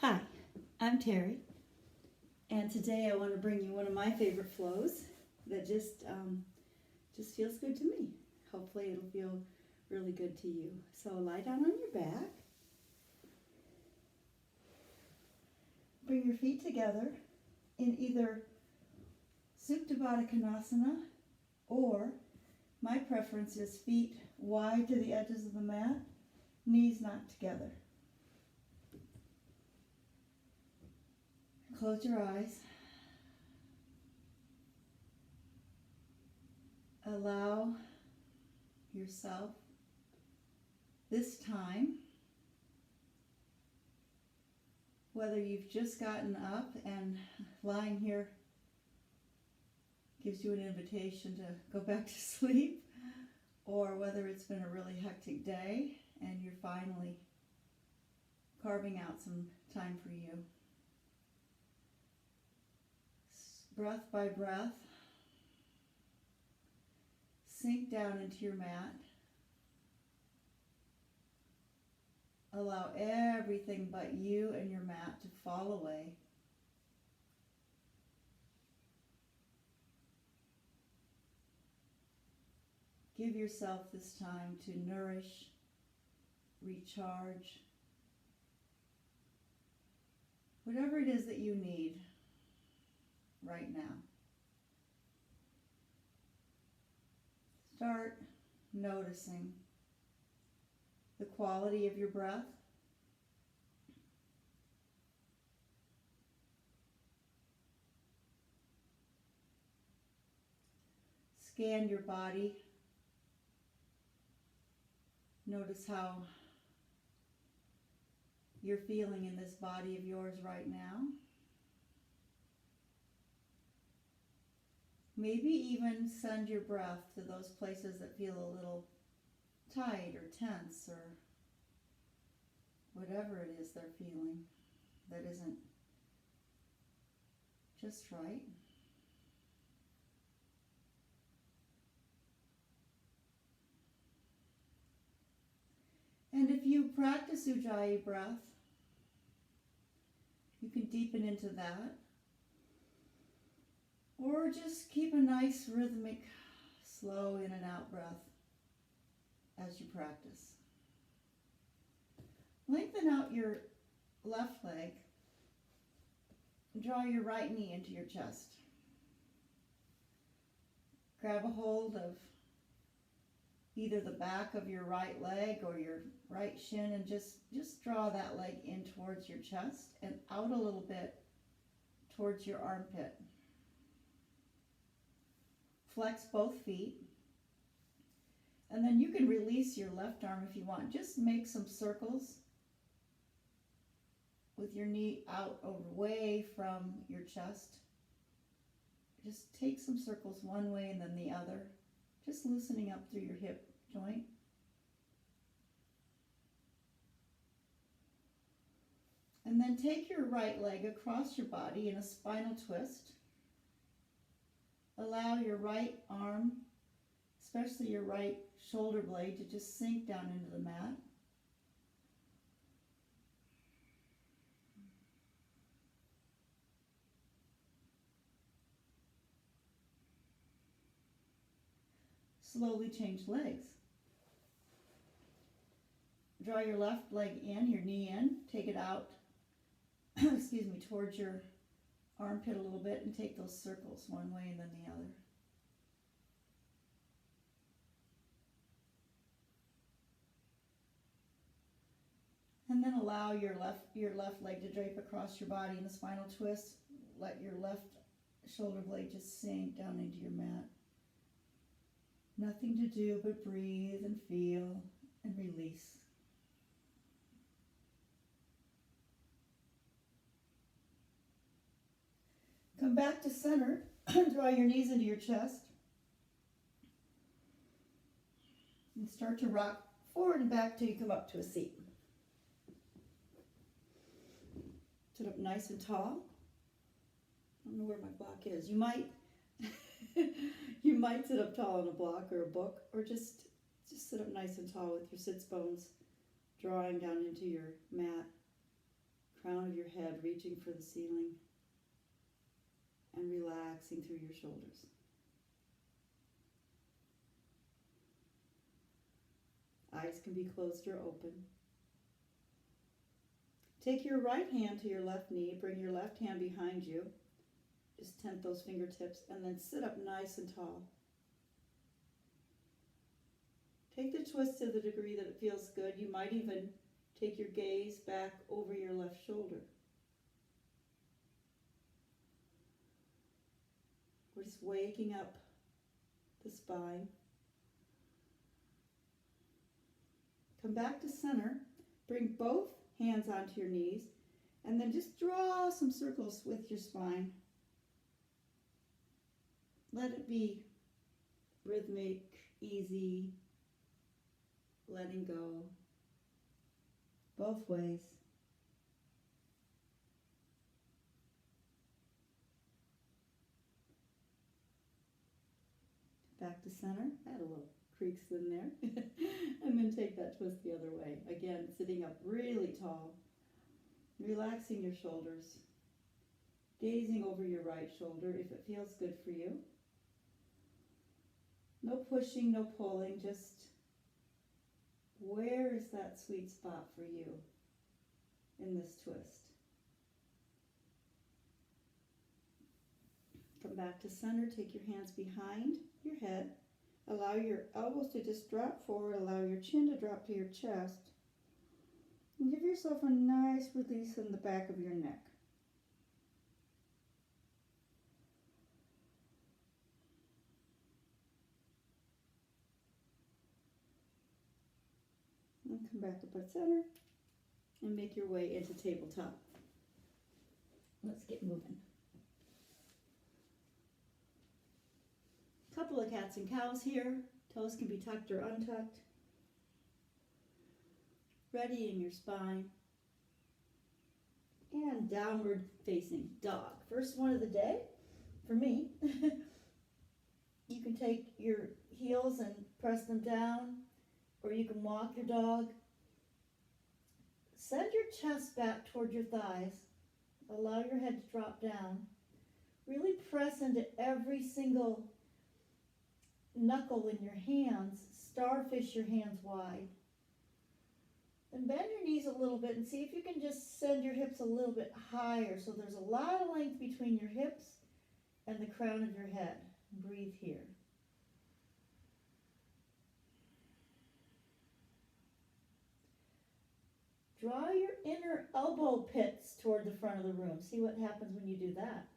Hi, I'm Terry, and today I want to bring you one of my favorite flows that just feels good to me. Hopefully, it'll feel really good to you. So lie down on your back, bring your feet together in either Supta Baddha Konasana, or my preference is feet wide to the edges of the mat, knees not together. Close your eyes. Allow yourself this time, whether you've just gotten up and lying here gives you an invitation to go back to sleep, or whether it's been a really hectic day and you're finally carving out some time for you. Breath by breath, sink down into your mat. Allow everything but you and your mat to fall away. Give yourself this time to nourish, recharge, whatever it is that you need right now. Start noticing the quality of your breath. Scan your body. Notice how you're feeling in this body of yours right now. Maybe even send your breath to those places that feel a little tight or tense or whatever it is they're feeling that isn't just right. And if you practice Ujjayi breath, you can deepen into that. Or just keep a nice rhythmic, slow in and out breath as you practice. Lengthen out your left leg. Draw your right knee into your chest. Grab a hold of either the back of your right leg or your right shin and just draw that leg in towards your chest and out a little bit towards your armpit. Flex both feet. And then you can release your left arm if you want. Just make some circles with your knee out away from your chest. Just take some circles one way and then the other. Just loosening up through your hip joint. And then take your right leg across your body in a spinal twist. Allow your right arm, especially your right shoulder blade, to just sink down into the mat. Slowly change legs. Draw your left leg in, your knee in, take it out, excuse me, towards your armpit a little bit and take those circles one way and then the other. And then allow your left leg to drape across your body in a spinal twist. Let your left shoulder blade just sink down into your mat. Nothing to do but breathe and feel and release. Come back to center. Draw your knees into your chest. And start to rock forward and back till you come up to a seat. Sit up nice and tall. I don't know where my block is. You might sit up tall on a block or a book, or just sit up nice and tall with your sits bones drawing down into your mat, crown of your head, reaching for the ceiling and relaxing through your shoulders. Eyes can be closed or open. Take your right hand to your left knee, bring your left hand behind you. Just tent those fingertips and then sit up nice and tall. Take the twist to the degree that it feels good. You might even take your gaze back over your left shoulder. We're just waking up the spine. Come back to center. Bring both hands onto your knees. And then just draw some circles with your spine. Let it be rhythmic, easy, letting go. Both ways. Back to center. Add a little creaks in there. And then take that twist the other way. Again, sitting up really tall. Relaxing your shoulders. Gazing over your right shoulder if it feels good for you. No pushing, no pulling, just where is that sweet spot for you in this twist? Come back to center, take your hands behind your head. Allow your elbows to just drop forward, allow your chin to drop to your chest. And give yourself a nice release in the back of your neck. And come back up at center and make your way into tabletop. Let's get moving. Couple of cats and cows here. Toes can be tucked or untucked. Readying your spine. And downward facing dog. First one of the day for me. You can take your heels and press them down, or you can walk your dog. Send your chest back toward your thighs. Allow your head to drop down. Really press into every single knuckle in your hands. Starfish your hands wide. Then bend your knees a little bit and see if you can just send your hips a little bit higher so there's a lot of length between your hips and the crown of your head. Breathe here. Draw your inner elbow pits toward the front of the room. See what happens when you do that.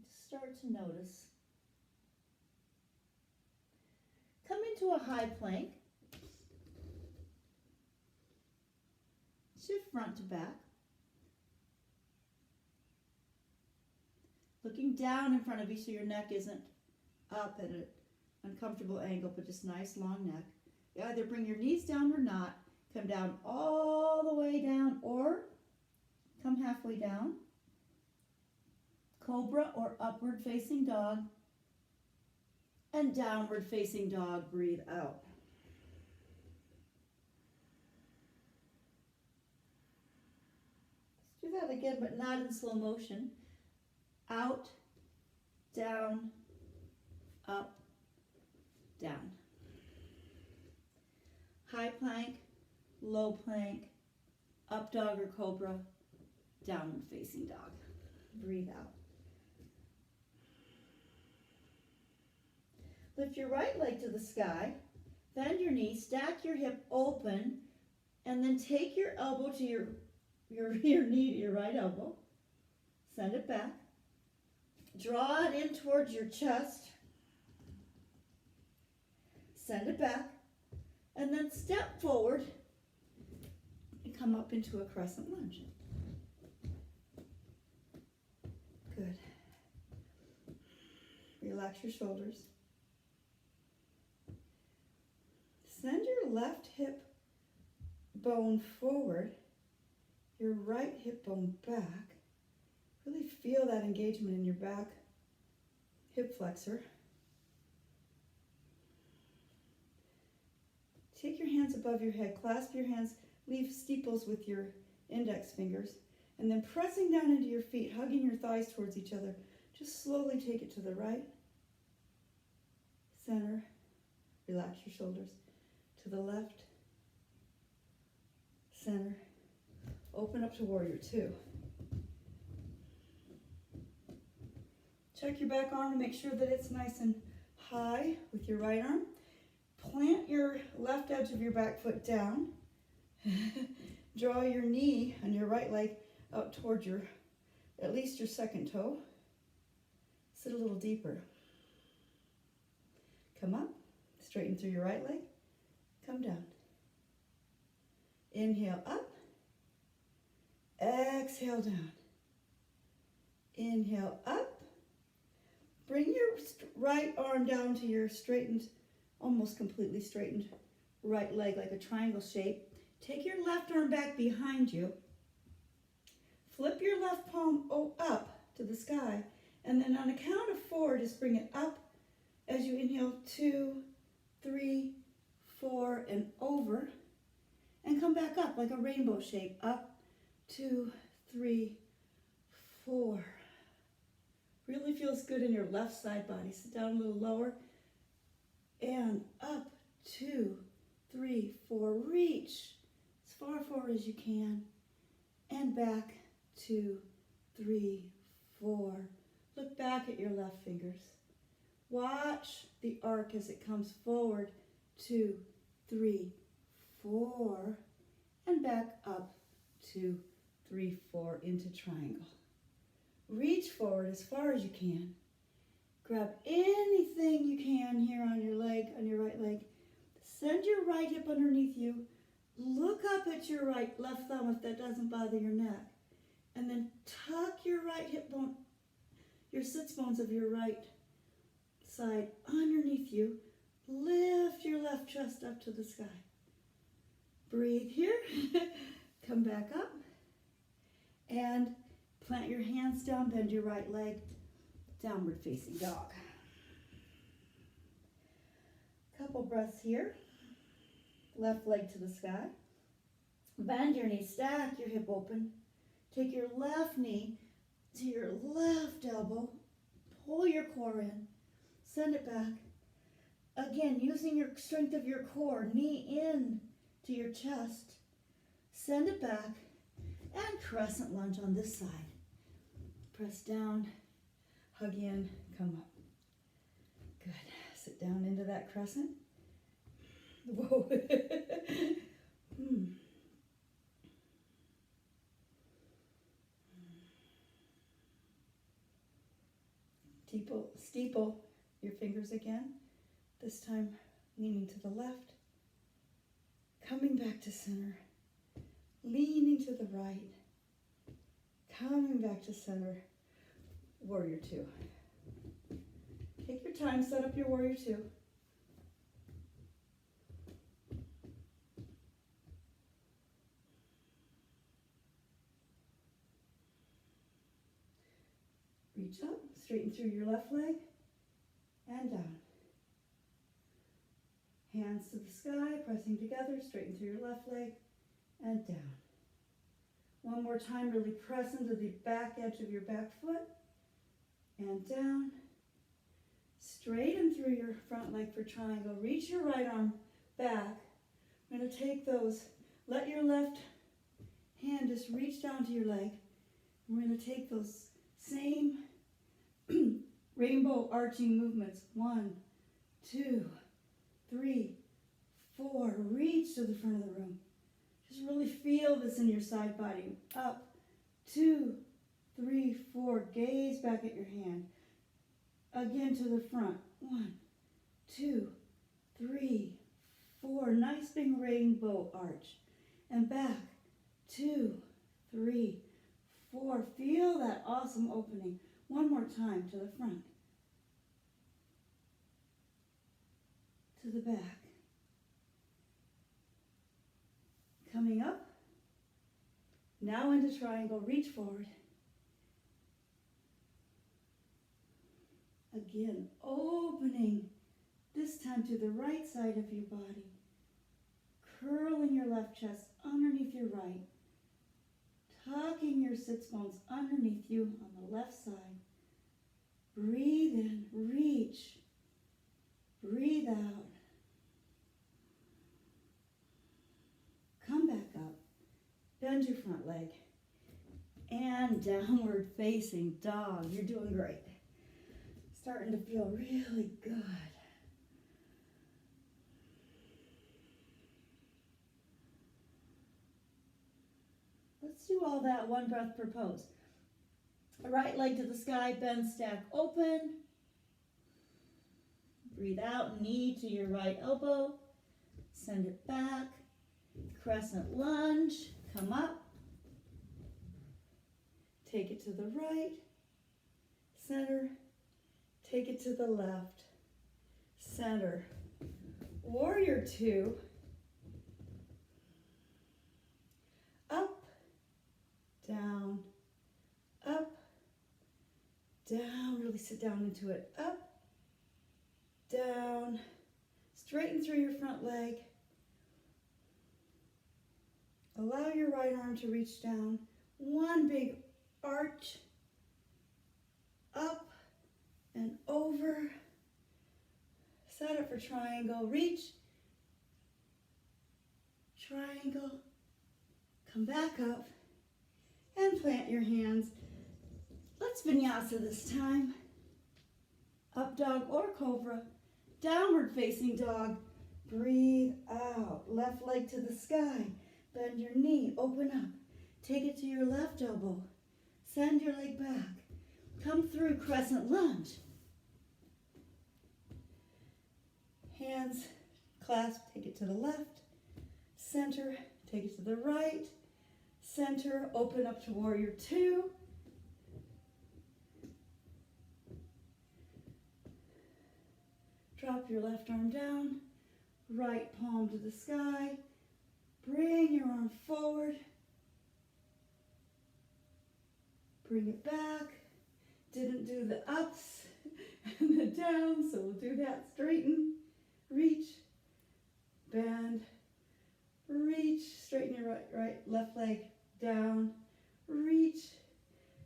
Just start to notice. Come into a high plank. Shift front to back. Looking down in front of you so your neck isn't up at an uncomfortable angle, but just nice long neck. You either bring your knees down or not. Come down all the way down or come halfway down. Cobra or upward facing dog. And downward facing dog, breathe out. Let's do that again, but not in slow motion. Out, down, up, down. High plank, low plank, up dog or cobra, downward facing dog. Breathe out. Lift your right leg to the sky, bend your knee, stack your hip open, and then take your elbow to your knee to your right elbow. Send it back. Draw it in towards your chest. Send it back. And then step forward and come up into a crescent lunge. Good. Relax your shoulders. Send your left hip bone forward, your right hip bone back. Really feel that engagement in your back hip flexor. Take your hands above your head, clasp your hands, leave steeples with your index fingers, and then pressing down into your feet, hugging your thighs towards each other. Just slowly take it to the right, center, relax your shoulders, to the left, center, open up to warrior two. Check your back arm to make sure that it's nice and high with your right arm. Plant your left edge of your back foot down. Draw your knee on your right leg out towards your, at least your second toe. Sit a little deeper. Come up, straighten through your right leg, come down. Inhale up, exhale down. Inhale up, bring your right arm down to your straightened, almost completely straightened right leg like a triangle shape. Take your left arm back behind you. Flip your left palm up to the sky, and then on a count of 4, just bring it up as you inhale, 2, 3, 4, and over, and come back up like a rainbow shape, up, 2, 3, 4. Really feels good in your left side body. Sit down a little lower, and up, 2, 3, 4, reach as far forward as you can, and back, 2, 3, 4. Look back at your left fingers. Watch the arc as it comes forward, 2, 3, 4, and back up, 2, 3, 4, into triangle. Reach forward as far as you can. Grab anything you can here on your leg, on your right leg. Send your right hip underneath you. Look up at your left thumb if that doesn't bother your neck. And then tuck your right hip bone, your sits bones of your right side underneath you. Lift your left chest up to the sky. Breathe here. Come back up. And plant your hands down, bend your right leg, downward facing dog. Couple breaths here. Left leg to the sky. Bend your knee, stack your hip open. Take your left knee to your left elbow. Pull your core in. Send it back. Again, using your strength of your core, knee in to your chest. Send it back. And crescent lunge on this side. Press down, hug in, come up. Good. Sit down into that crescent. Whoa. Steeple your fingers again. This time leaning to the left. Coming back to center. Leaning to the right. Coming back to center. Warrior two. Take your time, set up your warrior two. Reach up, straighten through your left leg, and down. Hands to the sky, pressing together, straighten through your left leg, and down. One more time, really press into the back edge of your back foot, and down. Straighten through your front leg for triangle. Reach your right arm back. We're going to take those, let your left hand just reach down to your leg. And we're going to take those same rainbow arching movements. 1, 2, 3, 4. Reach to the front of the room. Just really feel this in your side body. Up, 2, 3, 4. Gaze back at your hand. Again to the front. 1, 2, 3, 4. Nice big rainbow arch. And back. 2, 3, 4. Feel that awesome opening. One more time to the front. To the back. Coming up. Now into triangle. Reach forward. Again, opening, this time to the right side of your body. Curling your left chest underneath your right. tucking your sits bones underneath you on the left side. Breathe in, reach. Breathe out. Come back up. Bend your front leg. And downward facing dog. You're doing great. Starting to feel really good. Let's do all that one breath per pose. Right leg to the sky, bend, stack, open. Breathe out, knee to your right elbow. Send it back. Crescent lunge, come up. Take it to the right, center. Take it to the left, center. Warrior two. Up, down, up, down. Really sit down into it. Up, down. Straighten through your front leg. Allow your right arm to reach down. One big arch. Up and over. Set up for triangle. Reach. Triangle. Come back up. And plant your hands. Let's vinyasa this time. Up dog or cobra. Downward facing dog. Breathe out. Left leg to the sky. Bend your knee. Open up. Take it to your left elbow. Send your leg back. Come through crescent lunge. Hands clasp. Take it to the left. Center. Take it to the right. Center. Open up to warrior two. Drop your left arm down, right palm to the sky. Bring your arm forward. Bring it back. Didn't do the ups and the downs, so we'll do that. Straighten, reach, bend, reach. Straighten your left leg down, reach.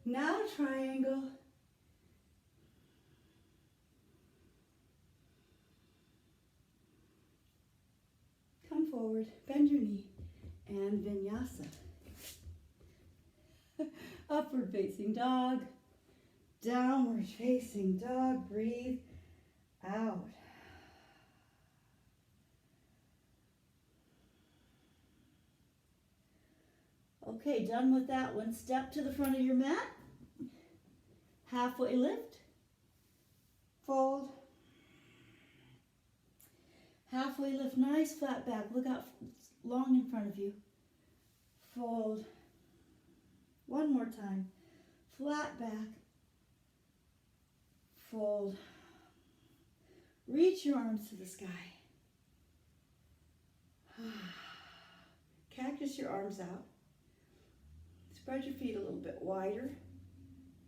Now triangle. Come forward, bend your knee, and vinyasa. Upward facing dog, downward facing dog. Breathe out. Okay, done with that one. Step to the front of your mat. Halfway lift. Fold. Halfway lift, nice flat back. Look out long in front of you. Fold. One more time. Flat back. Fold. Reach your arms to the sky. Cactus your arms out. Spread your feet a little bit wider.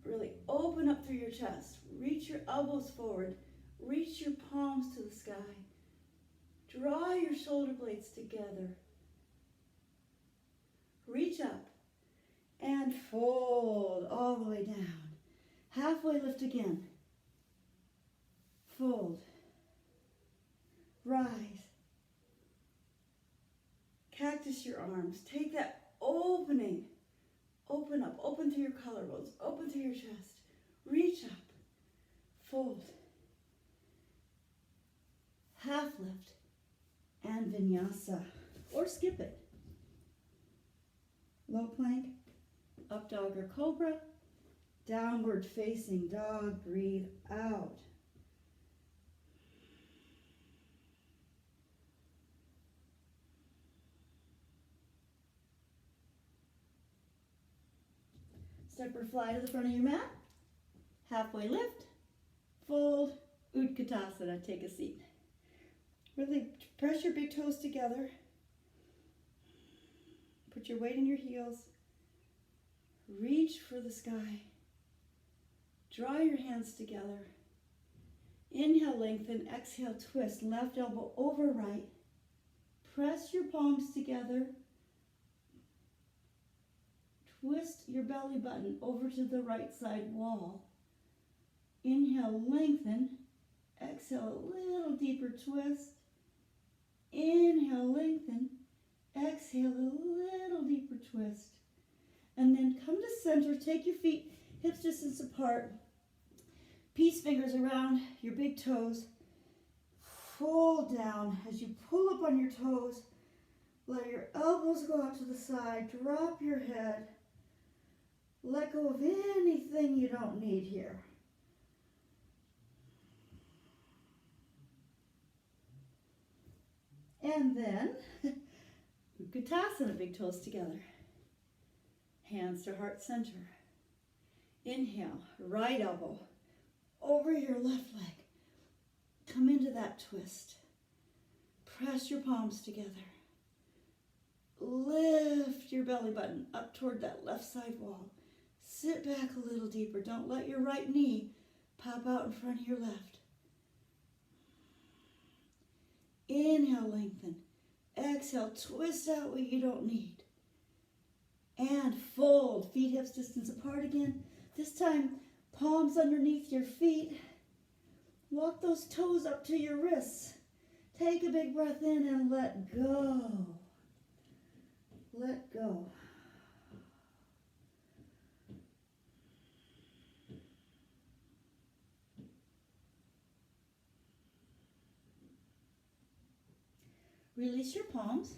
Really open up through your chest. Reach your elbows forward. Reach your palms to the sky. Draw your shoulder blades together. Reach up and fold all the way down. Halfway lift again. Fold. Rise. Cactus your arms. Take that opening. Open up. Open through your collarbones. Open through your chest. Reach up. Fold. Half lift. And vinyasa, or skip it. Low plank, up dog or cobra, downward facing dog. Breathe out. Step or fly to the front of your mat. Halfway lift, fold, Utkatasana. Take a seat. Really press your big toes together. Put your weight in your heels. Reach for the sky. Draw your hands together. Inhale, lengthen. Exhale, twist. Left elbow over right. Press your palms together. twist your belly button over to the right side wall. Inhale, lengthen. Exhale, a little deeper twist. Inhale, lengthen. Exhale, a little deeper twist. And then come to center. Take your feet hips distance apart. Peace fingers around your big toes. Fold down as you pull up on your toes. Let your elbows go out to the side. Drop your head. Let go of anything you don't need here. And then, Utkatasana, big toes together. Hands to heart center. Inhale, right elbow over your left leg. Come into that twist. Press your palms together. Lift your belly button up toward that left side wall. Sit back a little deeper. Don't let your right knee pop out in front of your left. Inhale, lengthen. Exhale, twist out what you don't need. And fold. Feet hips distance apart again. This time, palms underneath your feet. Walk those toes up to your wrists. Take a big breath in and let go. Let go. Release your palms.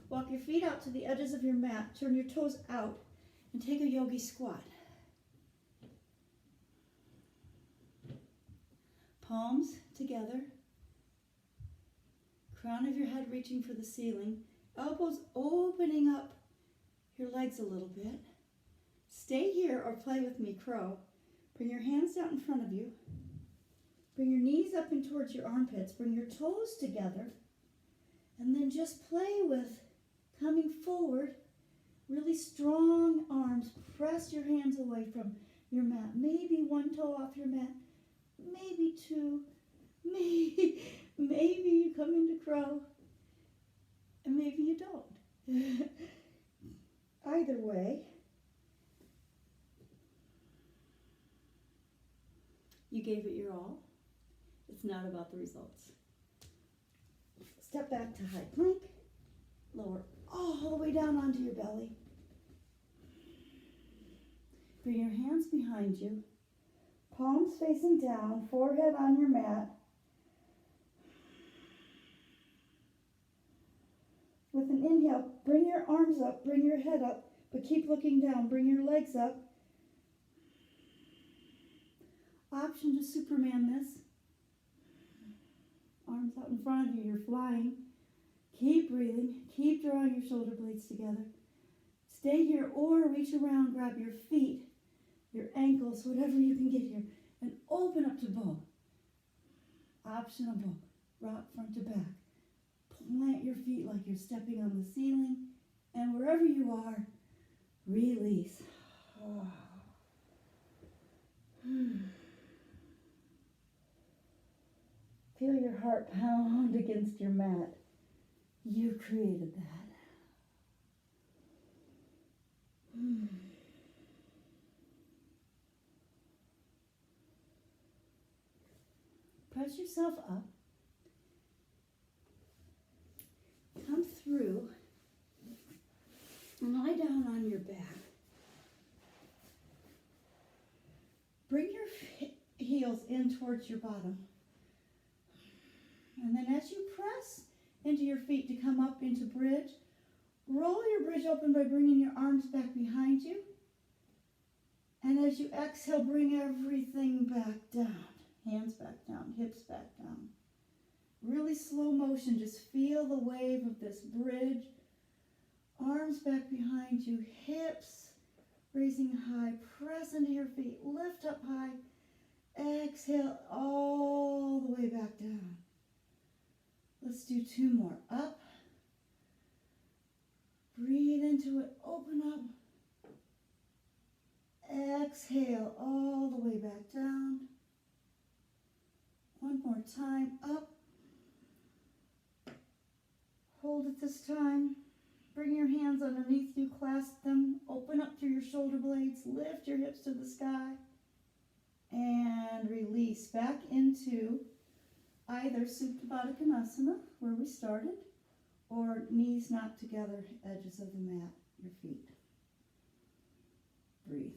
Walk your feet out to the edges of your mat. Turn your toes out and take a yogi squat. Palms together. Crown of your head reaching for the ceiling. Elbows opening up your legs a little bit. Stay here or play with me, crow. Bring your hands out in front of you. Bring your knees up and towards your armpits. Bring your toes together. And then just play with coming forward. Really strong arms. Press your hands away from your mat. Maybe one toe off your mat. Maybe two. Maybe you come into crow. And maybe you don't. Either way, you gave it your all. It's not about the results. Step back to high plank. Lower all the way down onto your belly. Bring your hands behind you. Palms facing down, forehead on your mat. With an inhale, bring your arms up, bring your head up, but keep looking down. Bring your legs up. Option to Superman this. Arms out in front of you, you're flying. Keep breathing, keep drawing your shoulder blades together. Stay here or reach around, grab your feet, your ankles, whatever you can get here, and open up to bow. Optional bow. Rock front to back. Plant your feet like you're stepping on the ceiling, and wherever you are, release. Feel your heart pound against your mat. You created that. Press yourself up. Come through and lie down on your back. Bring your heels in towards your bottom. And then as you press into your feet to come up into bridge, roll your bridge open by bringing your arms back behind you. And as you exhale, bring everything back down. Hands back down, hips back down. Really slow motion, just feel the wave of this bridge. Arms back behind you, hips raising high. Press into your feet, lift up high. Exhale all the way back down. Let's do two more. Up. Breathe into it. Open up. Exhale all the way back down. One more time. Up. Hold it this time. Bring your hands underneath you. Clasp them. Open up through your shoulders. shoulder blades, lift your hips to the sky, and release back into either Supta Baddha Konasana, where we started, or knees knocked together, edges of the mat, your feet. Breathe.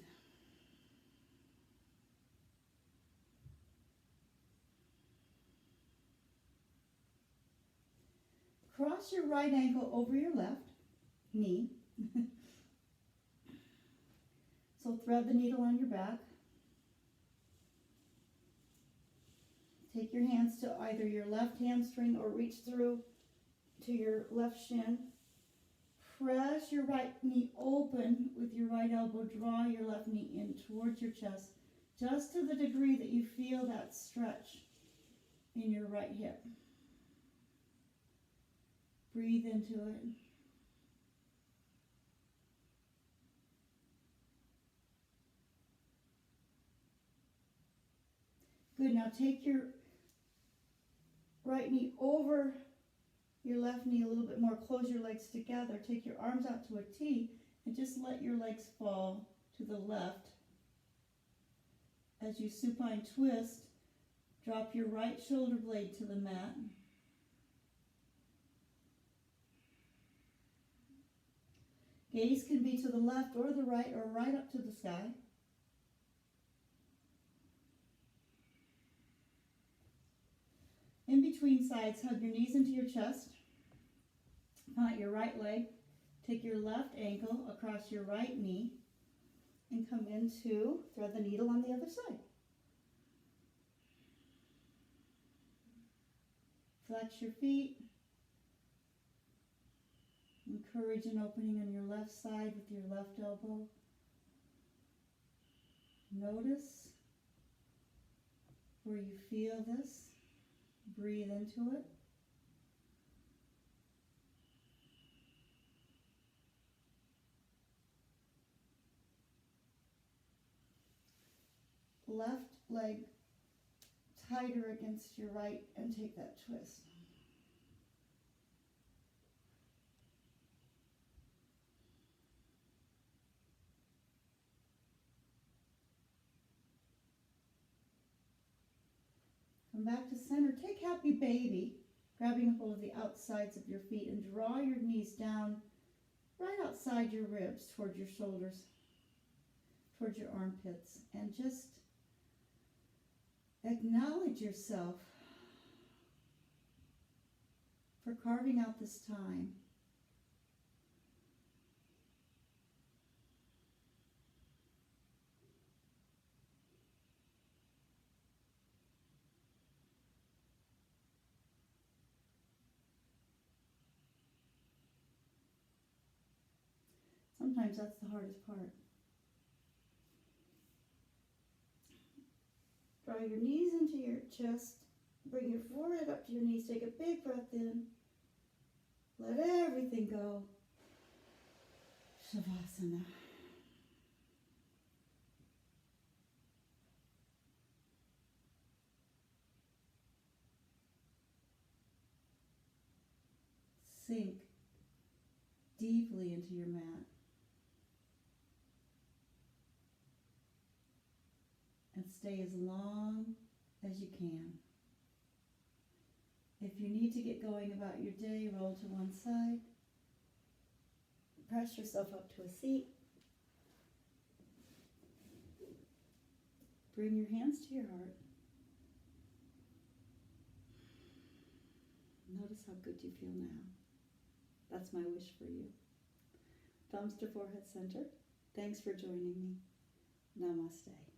Cross your right ankle over your left knee. So thread the needle on your back. Take your hands to either your left hamstring or reach through to your left shin. Press your right knee open with your right elbow. Draw your left knee in towards your chest, just to the degree that you feel that stretch in your right hip. Breathe into it. Good. Now take your right knee over your left knee a little bit more. Close your legs together. Take your arms out to a T and just let your legs fall to the left. As you supine twist, drop your right shoulder blade to the mat. Gaze can be to the left or the right or right up to the sky. In between sides, hug your knees into your chest. Plant your right leg. Take your left ankle across your right knee and come into, thread the needle on the other side. Flex your feet. Encourage an opening on your left side with your left elbow. Notice where you feel this. Breathe into it. Left leg tighter against your right and take that twist. Come back to center. Take happy baby, grabbing a hold of the outsides of your feet, and draw your knees down right outside your ribs, towards your shoulders, towards your armpits, and just acknowledge yourself for carving out this time. Sometimes that's the hardest part. Draw your knees into your chest. Bring your forehead up to your knees. Take a big breath in. Let everything go. Shavasana. Sink deeply into your mat. And stay as long as you can. If you need to get going about your day, roll to one side. Press yourself up to a seat. Bring your hands to your heart. Notice how good you feel now. That's my wish for you. Thumbs to forehead center. Thanks for joining me. Namaste.